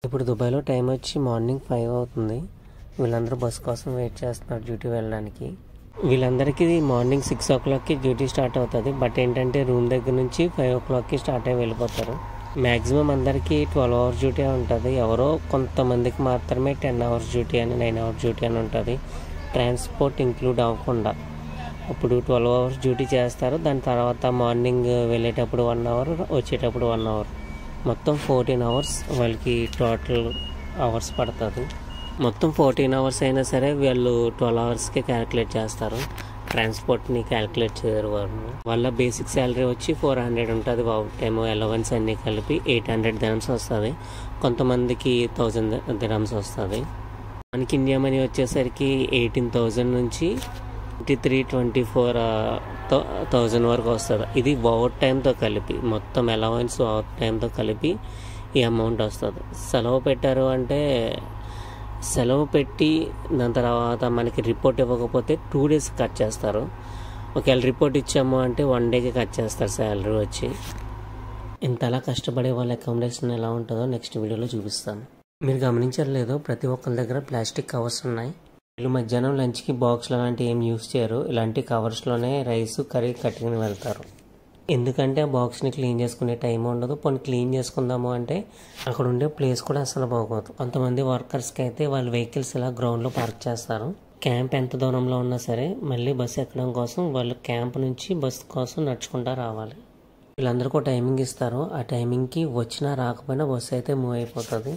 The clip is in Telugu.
ఇప్పుడు దుబాయ్లో టైం వచ్చి మార్నింగ్ 5 అవుతుంది. వీళ్ళందరూ బస్ కోసం వెయిట్ చేస్తున్నారు డ్యూటీ వెళ్ళడానికి. వీళ్ళందరికీ మార్నింగ్ 6 o'clockకి డ్యూటీ స్టార్ట్ అవుతుంది. బట్ ఏంటంటే రూమ్ దగ్గర నుంచి 5 o'clockకి స్టార్ట్ అయ్యి వెళ్ళిపోతారు. మ్యాక్సిమం అందరికీ 12 hours డ్యూటీ ఉంటుంది. ఎవరో కొంతమందికి మాత్రమే 10 hours డ్యూటీ అని 9 hours డ్యూటీ అని ఉంటుంది, ట్రాన్స్పోర్ట్ ఇంక్లూడ్ అవ్వకుండా. అప్పుడు 12 hours డ్యూటీ చేస్తారు. దాని తర్వాత మార్నింగ్ వెళ్ళేటప్పుడు 1 hour, వచ్చేటప్పుడు 1 hour, మొత్తం 14 hours వాళ్ళకి టోటల్ అవర్స్ పడుతుంది. మొత్తం 14 hours అయినా సరే వీళ్ళు 12 hours క్యాలిక్యులేట్ చేస్తారు. ట్రాన్స్పోర్ట్ని క్యాలిక్యులేట్ చేయరు. వాళ్ళ బేసిక్ శాలరీ వచ్చి 400 ఉంటుంది. ఓవర్ టైమ్ అలవెన్స్ అన్నీ కలిపి 800 dirhams వస్తుంది. కొంతమందికి 1000 dirhams వస్తుంది. మనకి ఇండియా మనీ వచ్చేసరికి 18,000 నుంచి 23-24,000 వరకు వస్తుంది. ఇది ఓవర్ టైంతో కలిపి, మొత్తం అలవెన్స్ ఓవర్ టైంతో కలిపి ఈ అమౌంట్ వస్తుంది. సెలవు పెట్టారు అంటే సెలవు పెట్టి దాని తర్వాత మనకి రిపోర్ట్ ఇవ్వకపోతే 2 days కట్ చేస్తారు. ఒకవేళ రిపోర్ట్ ఇచ్చాము అంటే 1 dayకి కట్ చేస్తారు శాలరీ వచ్చి. ఇంతలా కష్టపడే వాళ్ళ అకామిడేషన్ ఎలా ఉంటుందో నెక్స్ట్ వీడియోలో చూపిస్తాను. మీరు గమనించలేదు, ప్రతి ఒక్కరి దగ్గర ప్లాస్టిక్ కవర్స్ ఉన్నాయి. వీళ్ళు మధ్యాహ్నం లంచ్కి బాక్స్లు అలాంటివి ఏం యూస్ చేయరు. ఇలాంటి కవర్స్లోనే రైస్, కర్రీ కట్టుకుని వెళ్తారు. ఎందుకంటే ఆ బాక్స్ని క్లీన్ చేసుకునే టైం ఉండదు. పోనీ క్లీన్ చేసుకుందాము అంటే అక్కడ ఉండే ప్లేస్ కూడా అసలు బాగోదు. కొంతమంది వర్కర్స్కి అయితే వాళ్ళ వెహికల్స్ ఇలా గ్రౌండ్లో పార్క్ చేస్తారు. క్యాంప్ ఎంత దూరంలో ఉన్నా సరే మళ్ళీ బస్సు ఎక్కడం కోసం వాళ్ళు క్యాంప్ నుంచి బస్సు కోసం నడుచుకుంటూ రావాలి. వీళ్ళందరికీ టైమింగ్ ఇస్తారు. ఆ టైమింగ్కి వచ్చినా రాకపోయినా బస్సు అయితే మూవ్ అయిపోతుంది.